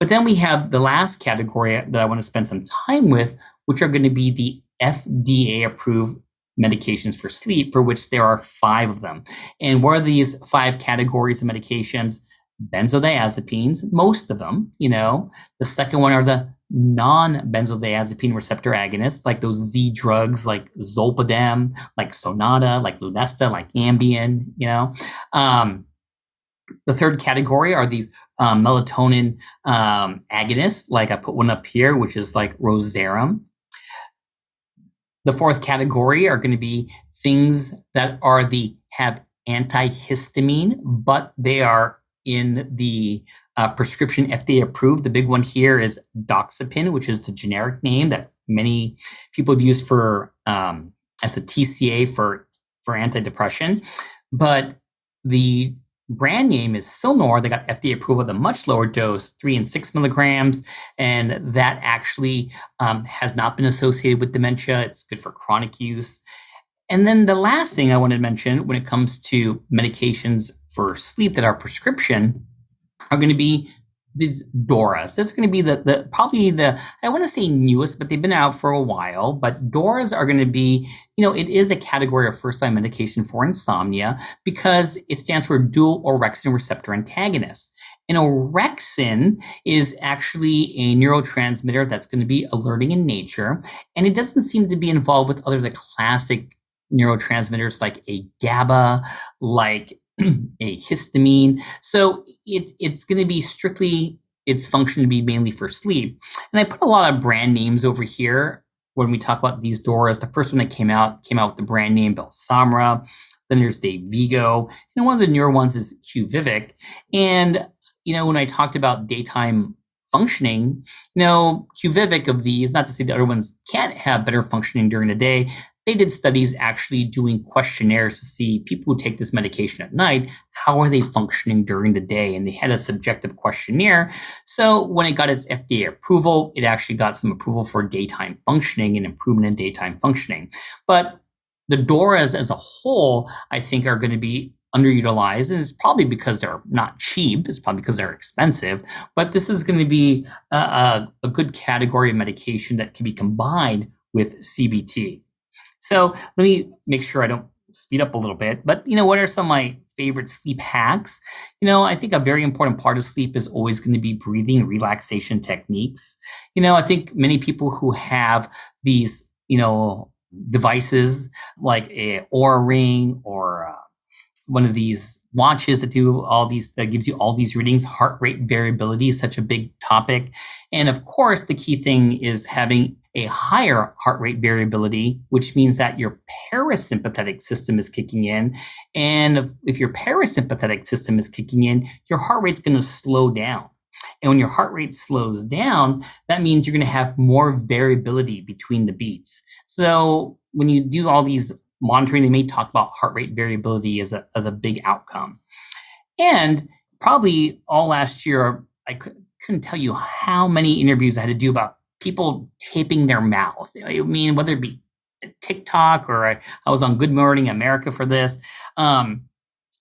But then we have the last category that I want to spend some time with, which are going to be the FDA approved medications for sleep, for which there are 5 of them. And what are these 5 categories of medications? Benzodiazepines, most of them, The second one are the non-benzodiazepine receptor agonists, like those Z drugs, like Zolpidem, like Sonata, like Lunesta, like Ambien, The third category are these melatonin agonists, like I put one up here, which is like Rosarum. The fourth category are going to be things that have antihistamine, but they are in the prescription FDA approved. The big one here is Doxepin, which is the generic name that many people have used for as a TCA for antidepressant. But the brand name is Silnor. They got FDA approval at a much lower dose, 3 and 6 milligrams. And that actually has not been associated with dementia. It's good for chronic use. And then the last thing I wanted to mention when it comes to medications for sleep that are prescription are going to be these DORAs. So it's going to be probably I want to say newest, but they've been out for a while. But DORAs are going to be, it is a category of first-line medication for insomnia because it stands for dual orexin receptor antagonist. And orexin is actually a neurotransmitter that's going to be alerting in nature. And it doesn't seem to be involved with other the classic neurotransmitters like a GABA, like a histamine. So it's going to be strictly its function to be mainly for sleep. And I put a lot of brand names over here when we talk about these DORAs. The first one that came out with the brand name Belsomra. Then there's Dayvigo. And one of the newer ones is QVivic. And, when I talked about daytime functioning, QVivic of these, not to say the other ones can't have better functioning during the day, they did studies actually doing questionnaires to see people who take this medication at night, how are they functioning during the day? And they had a subjective questionnaire. So when it got its FDA approval, it actually got some approval for daytime functioning and improvement in daytime functioning. But the DORAs as a whole, I think, are going to be underutilized. And it's probably because they're not cheap. It's probably because they're expensive. But this is going to be a good category of medication that can be combined with CBT. So let me make sure I don't speed up a little bit. But, what are some of my favorite sleep hacks? I think a very important part of sleep is always going to be breathing and relaxation techniques. I think many people who have these, devices like a Oura Ring or one of these watches that gives you all these readings. Heart rate variability is such a big topic. And of course, the key thing is having a higher heart rate variability, which means that your parasympathetic system is kicking in. And if your parasympathetic system is kicking in, your heart rate's going to slow down. And when your heart rate slows down, that means you're going to have more variability between the beats. So when you do all these monitoring, they may talk about heart rate variability as a big outcome. And probably all last year, I couldn't tell you how many interviews I had to do about people taping their mouth. Whether it be TikTok or I was on Good Morning America for this, that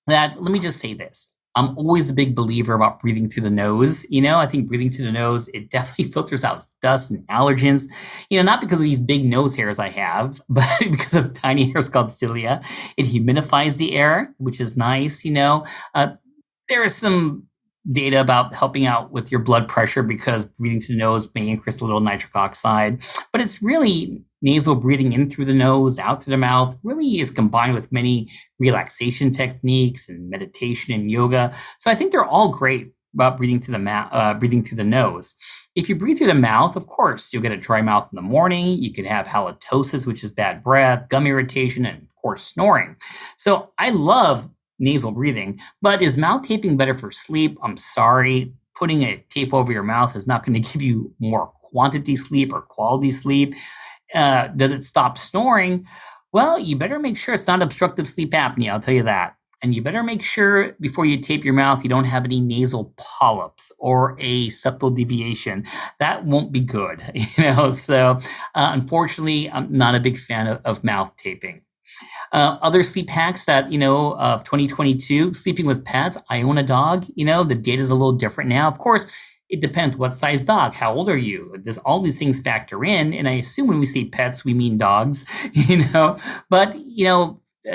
let me just say this. I'm always a big believer about breathing through the nose. I think breathing through the nose, it definitely filters out dust and allergens, not because of these big nose hairs I have, but because of tiny hairs called cilia. It humidifies the air, which is nice. There is some data about helping out with your blood pressure because breathing through the nose may increase a little nitric oxide, but it's really nasal breathing in through the nose, out through the mouth, really is combined with many relaxation techniques and meditation and yoga. So I think they're all great about breathing through the nose. If you breathe through the mouth, of course, you'll get a dry mouth in the morning. You could have halitosis, which is bad breath, gum irritation, and of course, snoring. So I love nasal breathing, but is mouth taping better for sleep? I'm sorry. Putting a tape over your mouth is not going to give you more quantity sleep or quality sleep. Does it stop snoring? Well, you better make sure it's not obstructive sleep apnea, I'll tell you that. And you better make sure before you tape your mouth, you don't have any nasal polyps or a septal deviation. That won't be good, So unfortunately, I'm not a big fan of mouth taping. Other sleep hacks that, of 2022, sleeping with pets. I own a dog, the data is a little different now. Of course, it depends what size dog, how old are you? There's all these things factor in. And I assume when we say pets, we mean dogs, but,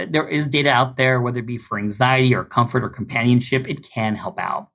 there is data out there, whether it be for anxiety or comfort or companionship, it can help out.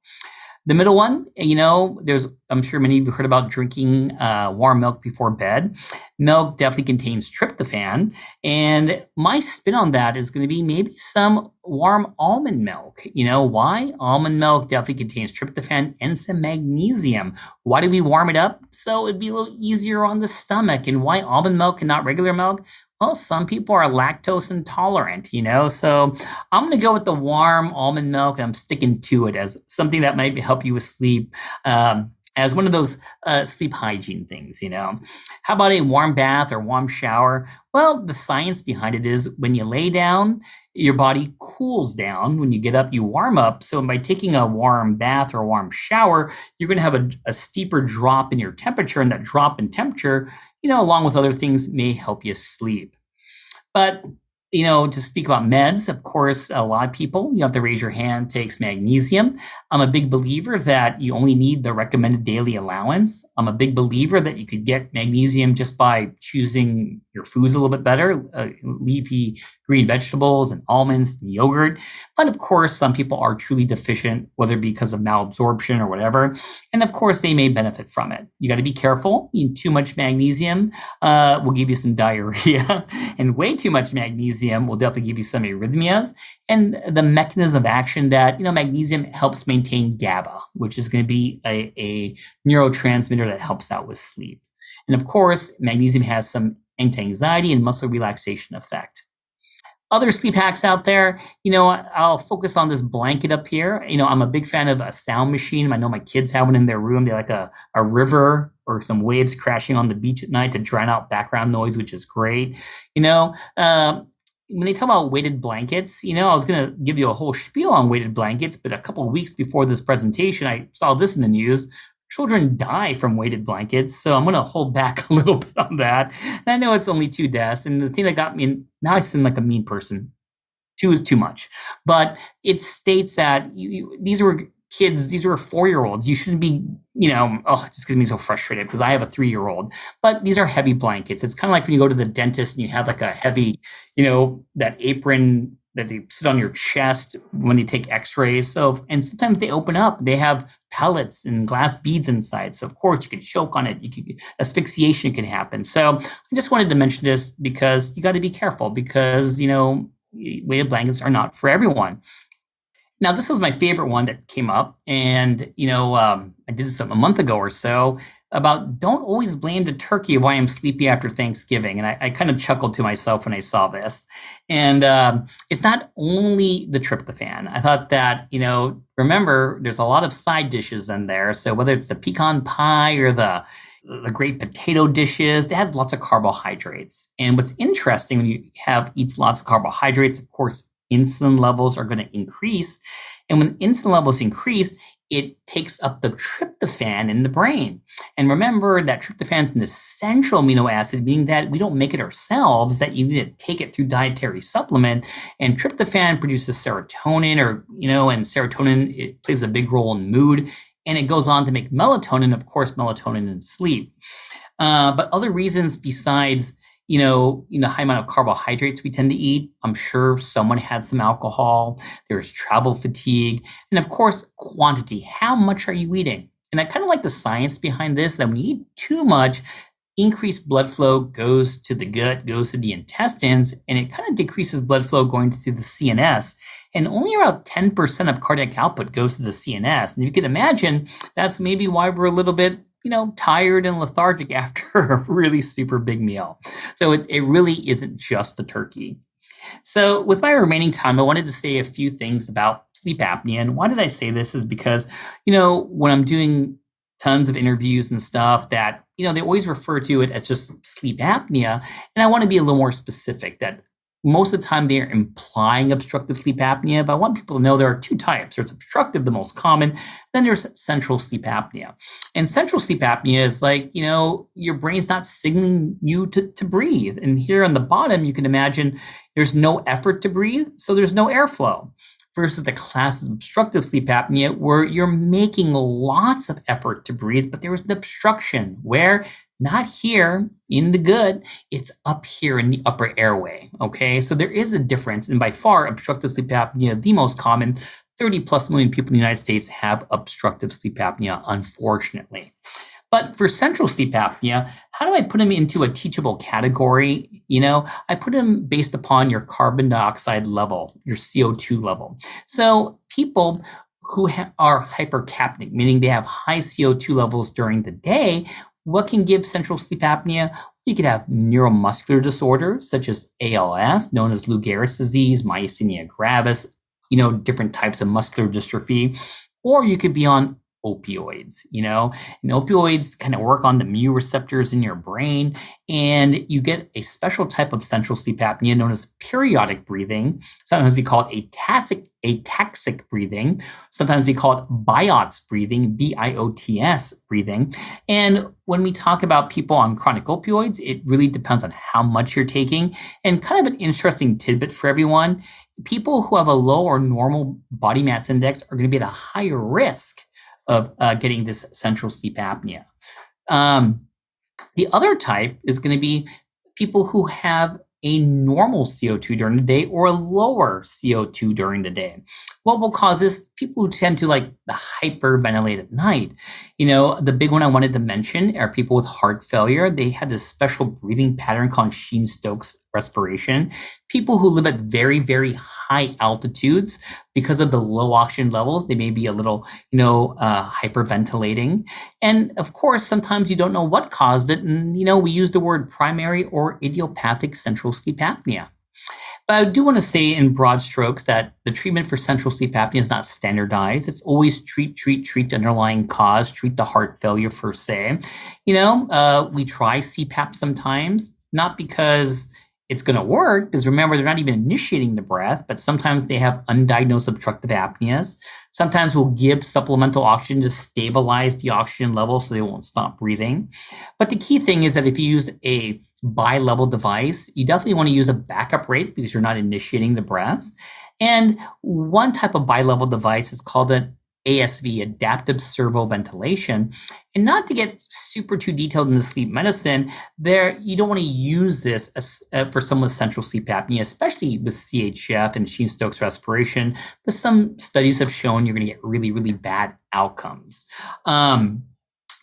The middle one, I'm sure many of you heard about drinking warm milk before bed. Milk definitely contains tryptophan. And my spin on that is going to be maybe some warm almond milk. Why? Almond milk definitely contains tryptophan and some magnesium. Why do we warm it up? So it'd be a little easier on the stomach. And why almond milk and not regular milk? Well, some people are lactose intolerant, so I'm going to go with the warm almond milk, and I'm sticking to it as something that might help you with sleep, as one of those sleep hygiene things, How about a warm bath or warm shower? Well, the science behind it is when you lay down, your body cools down. When you get up, you warm up. So by taking a warm bath or a warm shower, you're going to have a steeper drop in your temperature, and that drop in temperature, along with other things, may help you sleep. But, to speak about meds, of course, a lot of people, you have to raise your hand, takes magnesium. I'm a big believer that you only need the recommended daily allowance. I'm a big believer that you could get magnesium just by choosing your foods a little bit better, leafy green vegetables and almonds and yogurt. But of course, some people are truly deficient, whether because of malabsorption or whatever. And of course, they may benefit from it. You got to be careful. Too much magnesium will give you some diarrhea, and way too much magnesium will definitely give you some arrhythmias. And the mechanism of action that, magnesium helps maintain GABA, which is going to be a neurotransmitter that helps out with sleep. And of course, magnesium has some anti-anxiety and muscle relaxation effect. Other sleep hacks out there, I'll focus on this blanket up here. I'm a big fan of a sound machine. I know my kids have one in their room. They like a river or some waves crashing on the beach at night to drown out background noise, which is great. When they talk about weighted blankets, I was going to give you a whole spiel on weighted blankets, but a couple of weeks before this presentation, I saw this in the news. Children die from weighted blankets, so I'm going to hold back a little bit on that. And I know it's only 2 deaths, and the thing that got me, now I seem like a mean person. 2 is too much. But it states that these were kids, these were 4-year-olds. You shouldn't be, it just gets me so frustrated because I have a 3-year-old. But these are heavy blankets. It's kind of like when you go to the dentist and you have like a heavy, that apron that they sit on your chest when you take x-rays. So, and sometimes they open up, they have pellets and glass beads inside. So of course you could choke on it. Asphyxiation can happen. So I just wanted to mention this because you got to be careful because, weighted blankets are not for everyone. Now, this is my favorite one that came up. And, I did this a month ago or so about don't always blame the turkey why I'm sleepy after Thanksgiving. And I kind of chuckled to myself when I saw this. And it's not only the tryptophan. I thought that, remember, there's a lot of side dishes in there. So whether it's the pecan pie or the great potato dishes, it has lots of carbohydrates. And what's interesting when you eats lots of carbohydrates, of course, insulin levels are going to increase. And when insulin levels increase, it takes up the tryptophan in the brain. And remember that tryptophan is an essential amino acid, meaning that we don't make it ourselves, that you need to take it through dietary supplement. And tryptophan produces serotonin, and serotonin, it plays a big role in mood. And it goes on to make melatonin, of course, melatonin in sleep. But other reasons besides high amount of carbohydrates we tend to eat. I'm sure someone had some alcohol. There's travel fatigue. And of course, quantity. How much are you eating? And I kind of like the science behind this, that when you eat too much, increased blood flow goes to the gut, goes to the intestines, and it kind of decreases blood flow going through the CNS. And only around 10% of cardiac output goes to the CNS. And you can imagine that's maybe why we're a little bit tired and lethargic after a really super big meal. So it really isn't just the turkey. So with my remaining time, I wanted to say a few things about sleep apnea. And why did I say this is because, when I'm doing tons of interviews and stuff that, they always refer to it as just sleep apnea. And I want to be a little more specific that most of the time they're implying obstructive sleep apnea, but I want people to know there are two types. There's obstructive, the most common, then there's central sleep apnea. And central sleep apnea is like, your brain's not signaling you to breathe. And here on the bottom, you can imagine there's no effort to breathe, so there's no airflow. Versus the class of obstructive sleep apnea, where you're making lots of effort to breathe, but there is an obstruction where not here in the gut, it's up here in the upper airway, okay? So there is a difference, and by far, obstructive sleep apnea, the most common, 30 plus million people in the United States have obstructive sleep apnea, unfortunately. But for central sleep apnea, how do I put them into a teachable category? I put them based upon your carbon dioxide level, your CO2 level. So people who are hypercapnic, meaning they have high CO2 levels during the day, what can give central sleep apnea? You could have neuromuscular disorders such as ALS, known as Lou Gehrig's disease, myasthenia gravis, different types of muscular dystrophy, or you could be on opioids, and opioids kind of work on the mu receptors in your brain, and you get a special type of central sleep apnea known as periodic breathing. Sometimes we call it ataxic breathing. Sometimes we call it BIOTS breathing, BIOTS breathing. And when we talk about people on chronic opioids, it really depends on how much you're taking. And kind of an interesting tidbit for everyone, people who have a low or normal body mass index are going to be at a higher risk of getting this central sleep apnea. The other type is going to be people who have a normal CO2 during the day or a lower CO2 during the day. What will cause this? People who tend to like the hyperventilate at night. The big one I wanted to mention are people with heart failure. They had this special breathing pattern called Sheen-Stokes respiration. People who live at very, very high altitudes, because of the low oxygen levels, they may be a little, hyperventilating. And of course, sometimes you don't know what caused it. And, we use the word primary or idiopathic central sleep apnea. But I do want to say in broad strokes that the treatment for central sleep apnea is not standardized. It's always treat the underlying cause, treat the heart failure per se. We try CPAP sometimes, not because it's going to work, because remember, they're not even initiating the breath, but sometimes they have undiagnosed obstructive apneas. Sometimes we'll give supplemental oxygen to stabilize the oxygen level so they won't stop breathing. But the key thing is that if you use a bi-level device, you definitely want to use a backup rate because you're not initiating the breaths. And one type of bi-level device is called an ASV, adaptive servo ventilation. And not to get super too detailed into sleep medicine, you don't want to use this for someone with central sleep apnea, especially with CHF and Sheen-Stokes respiration. But some studies have shown you're going to get really, really bad outcomes.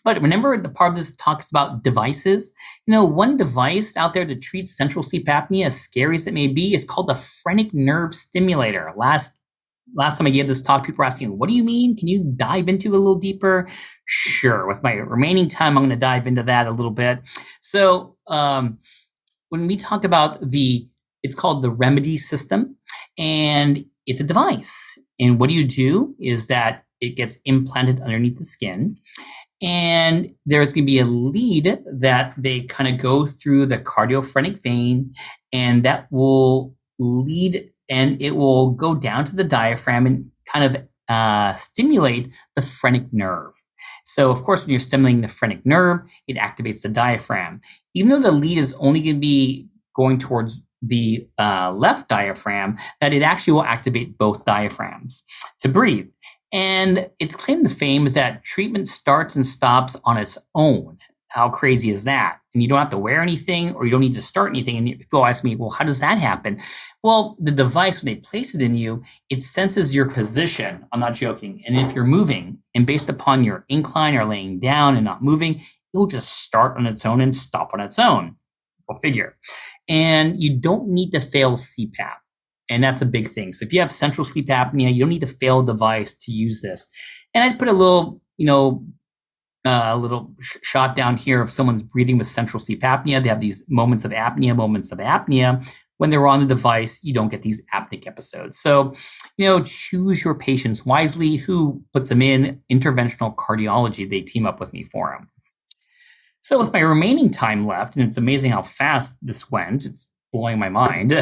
But remember, the part of this talks about devices. One device out there to treat central sleep apnea, as scary as it may be, is called the phrenic nerve stimulator. Last time I gave this talk, people were asking, what do you mean? Can you dive into it a little deeper? Sure. With my remaining time, I'm going to dive into that a little bit. So when we talk about it's called the Remedy system, and it's a device. And what you do is that it gets implanted underneath the skin. And there's going to be a lead that they kind of go through the cardiophrenic vein, and that will lead and it will go down to the diaphragm and kind of stimulate the phrenic nerve. So, of course, when you're stimulating the phrenic nerve, it activates the diaphragm. Even though the lead is only going to be going towards the left diaphragm, that it actually will activate both diaphragms to breathe. And its claim to fame is that treatment starts and stops on its own. How crazy is that? And you don't have to wear anything, or you don't need to start anything. And people ask me, well, how does that happen? Well, the device, when they place it in you, it senses your position. I'm not joking. And if you're moving, and based upon your incline or laying down and not moving, it will just start on its own and stop on its own. Go figure. And you don't need to fail CPAP. And that's a big thing. So if you have central sleep apnea, you don't need to fail a device to use this. And I'd put a little, shot down here of someone's breathing with central sleep apnea. They have these moments of apnea. When they're on the device, you don't get these apneic episodes. So, choose your patients wisely. Who puts them in interventional cardiology? They team up with me for them. So with my remaining time left, and it's amazing how fast this went, it's blowing my mind.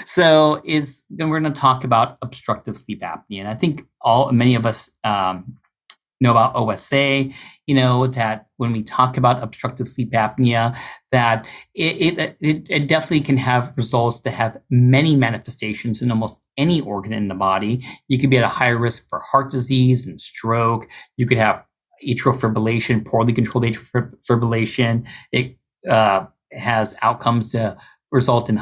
So we're going to talk about obstructive sleep apnea. And I think many of us know about OSA, that when we talk about obstructive sleep apnea, that it definitely can have results that have many manifestations in almost any organ in the body. You could be at a higher risk for heart disease and stroke. You could have atrial fibrillation, poorly controlled atrial fibrillation. It has outcomes to result in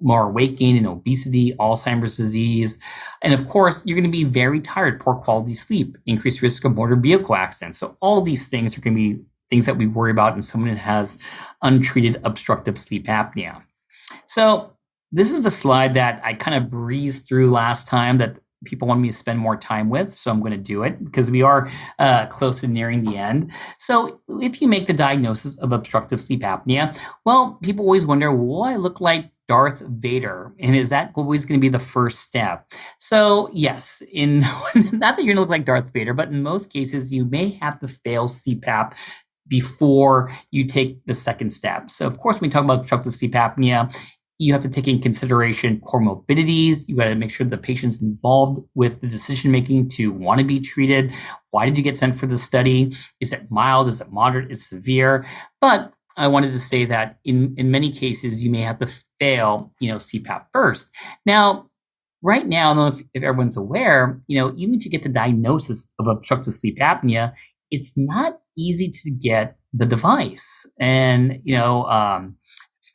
more weight gain and obesity, Alzheimer's disease. And of course, you're going to be very tired, poor quality sleep, increased risk of motor vehicle accidents. So all these things are going to be things that we worry about in someone who has untreated obstructive sleep apnea. So this is the slide that I kind of breezed through last time that people want me to spend more time with. So I'm going to do it because we are close to nearing the end. So if you make the diagnosis of obstructive sleep apnea, well, people always wonder, will I look like Darth Vader? And is that always going to be the first step? So yes, not that you're going to look like Darth Vader, but in most cases, you may have to fail CPAP before you take the second step. So of course, when we talk about obstructive sleep apnea, you have to take in consideration comorbidities. You got to make sure the patient's involved with the decision-making to want to be treated. Why did you get sent for the study? Is it mild? Is it moderate? Is it severe? But I wanted to say that in many cases, you may have to fail, CPAP first. Now, right now, I don't know if everyone's aware, even if you get the diagnosis of obstructive sleep apnea, it's not easy to get the device. And,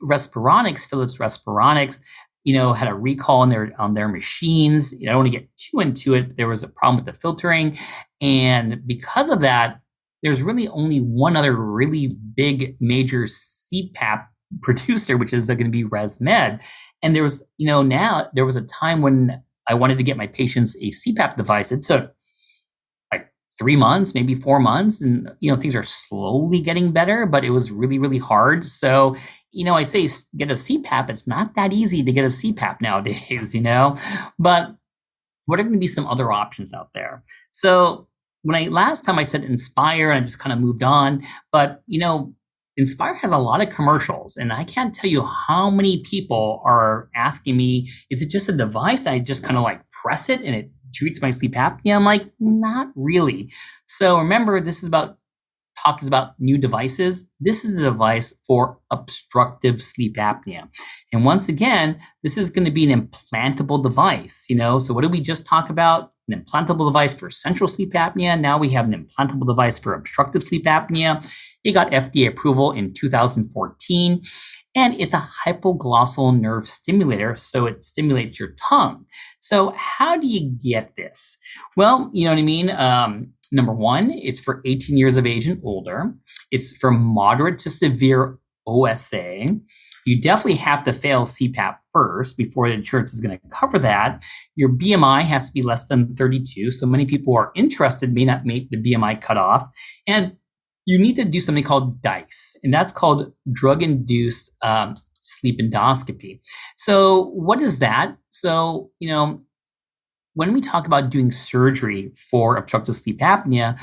Respironics, Philips Respironics, had a recall on their machines. I don't want to get too into it. There was a problem with the filtering. And because of that, there's really only one other really big major CPAP producer, which is going to be ResMed. And there was, there was a time when I wanted to get my patients a CPAP device. It took like 3 months, maybe 4 months. And, things are slowly getting better, but it was really, really hard. So, I say get a CPAP. It's not that easy to get a CPAP nowadays, but what are going to be some other options out there? So last time I said Inspire, and I just kind of moved on, but, Inspire has a lot of commercials, and I can't tell you how many people are asking me, is it just a device? I just kind of like press it and it treats my sleep apnea. I'm like, not really. So remember, this is about talk is about new devices. This is the device for obstructive sleep apnea. And once again, this is going to be an implantable device, So what did we just talk about? An implantable device for central sleep apnea. Now we have an implantable device for obstructive sleep apnea. It got FDA approval in 2014. And it's a hypoglossal nerve stimulator, so it stimulates your tongue. So how do you get this? Well, you know what I mean? Number one, it's for 18 years of age and older. It's for moderate to severe OSA. You definitely have to fail CPAP first before the insurance is going to cover that. Your BMI has to be less than 32. So many people who are interested may not make the BMI cutoff. And you need to do something called DICE, and that's called drug-induced sleep endoscopy. So what is that? So, when we talk about doing surgery for obstructive sleep apnea,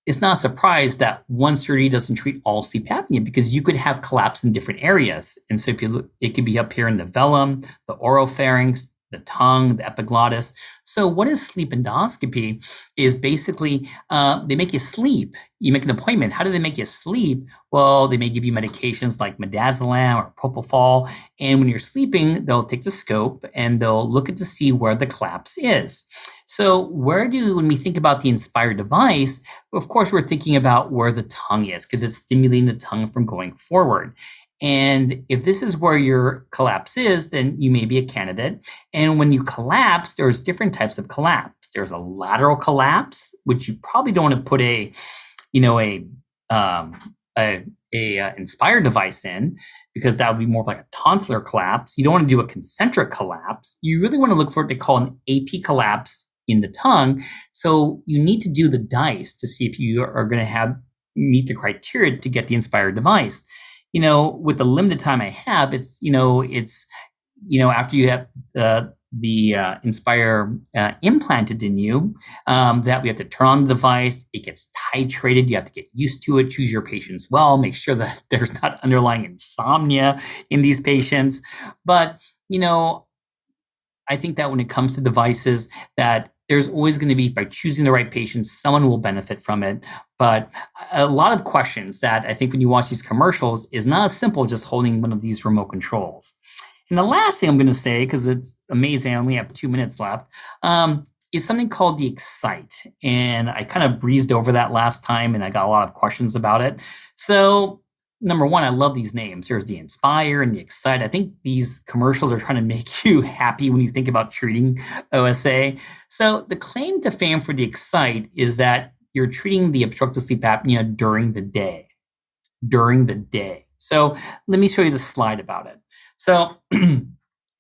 it's not a surprise that one surgery doesn't treat all sleep apnea because you could have collapse in different areas. And so if you look, it could be up here in the velum, the oropharynx, the tongue, the epiglottis. So what is sleep endoscopy is basically they make you sleep. You make an appointment. How do they make you sleep? Well, they may give you medications like midazolam or propofol. And when you're sleeping, they'll take the scope and they'll look at to see where the collapse is. So when we think about the Inspire device, of course, we're thinking about where the tongue is because it's stimulating the tongue from going forward. And if this is where your collapse is, then you may be a candidate. And when you collapse, there's different types of collapse. There's a lateral collapse, which you probably don't want to put a Inspire device in, because that would be more like a tonsillar collapse. You don't want to do a concentric collapse. You really want to look for what they call an AP collapse in the tongue. So you need to do the DICE to see if you are going to meet the criteria to get the Inspire device. With the limited time I have, it's after you have the Inspire implanted in you, that we have to turn on the device. It gets titrated. You have to get used to it. Choose your patients well. Make sure that there's not underlying insomnia in these patients. But, I think that when it comes to devices, that there's always going to be, by choosing the right patients, someone will benefit from it. But a lot of questions that I think when you watch these commercials is not as simple just holding one of these remote controls. And the last thing I'm going to say, because it's amazing, I only have 2 minutes left, is something called the Excite. And I kind of breezed over that last time and I got a lot of questions about it. So number one, I love these names. There's the Inspire and the Excite. I think these commercials are trying to make you happy when you think about treating OSA. So the claim to fame for the Excite is that you're treating the obstructive sleep apnea during the day. So let me show you the slide about it. So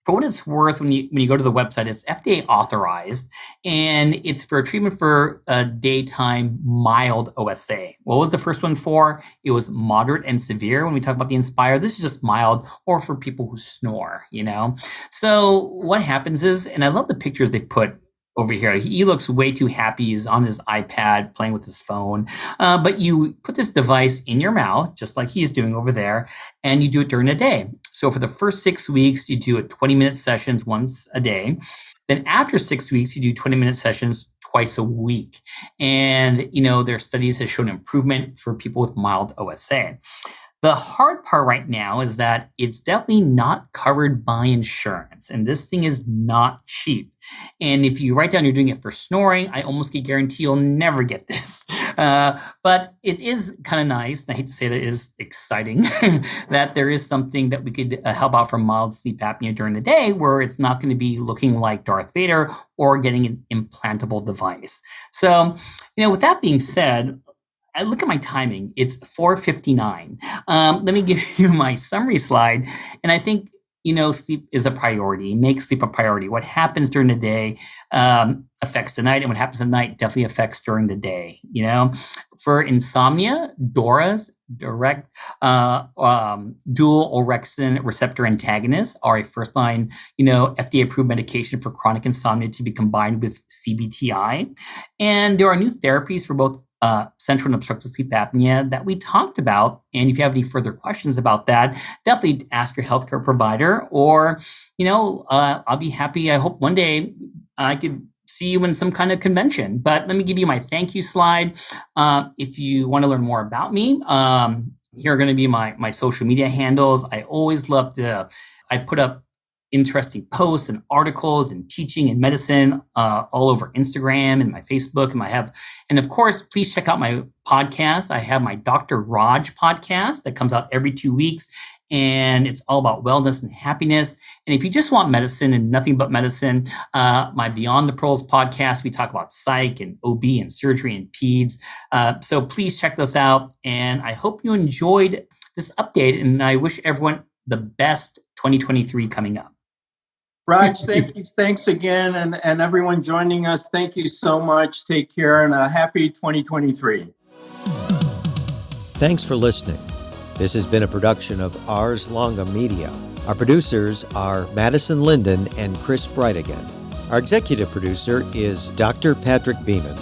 for what it's worth, when you go to the website, it's FDA authorized, and it's for a treatment for daytime mild OSA. What was the first one for? It was moderate and severe. When we talk about the Inspire, this is just mild, or for people who snore, So what happens is, and I love the pictures they put over here. He looks way too happy. He's on his iPad playing with his phone. But you put this device in your mouth, just like he's doing over there, and you do it during the day. So for the first 6 weeks, you do 20-minute sessions once a day. Then after 6 weeks, you do 20-minute sessions twice a week. And, their studies have shown improvement for people with mild OSA. The hard part right now is that it's definitely not covered by insurance, and this thing is not cheap. And if you write down you're doing it for snoring, I almost can guarantee you'll never get this. But it is kind of nice, and I hate to say that it is exciting, that there is something that we could help out for mild sleep apnea during the day, where it's not going to be looking like Darth Vader or getting an implantable device. So, with that being said, I look at my timing. It's 4:59. Let me give you my summary slide. And I think, sleep is a priority. Make sleep a priority. What happens during the day affects the night, and what happens at night definitely affects during the day. For insomnia, DORAs, dual orexin receptor antagonists, are a first-line, FDA-approved medication for chronic insomnia to be combined with CBTI. And there are new therapies for both central and obstructive sleep apnea that we talked about. And if you have any further questions about that, definitely ask your healthcare provider, or, I'll be happy. I hope one day I could see you in some kind of convention. But let me give you my thank you slide. If you want to learn more about me, here are going to be my social media handles. I always love I put up interesting posts and articles and teaching and medicine all over Instagram and my Facebook, and of course, please check out my podcast. I have my Dr. Raj podcast that comes out every 2 weeks, and it's all about wellness and happiness. And if you just want medicine and nothing but medicine, my Beyond the Pearls podcast, we talk about psych and OB and surgery and peds. So please check those out. And I hope you enjoyed this update, and I wish everyone the best 2023 coming up. Raj, thanks again, and everyone joining us, thank you so much. Take care, and a happy 2023. Thanks for listening. This has been a production of Ars Longa Media. Our producers are Madison Linden and Chris Brightigan. Our executive producer is Dr. Patrick Beeman.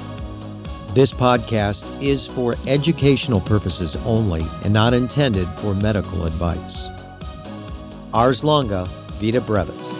This podcast is for educational purposes only and not intended for medical advice. Ars Longa, Vita Brevis.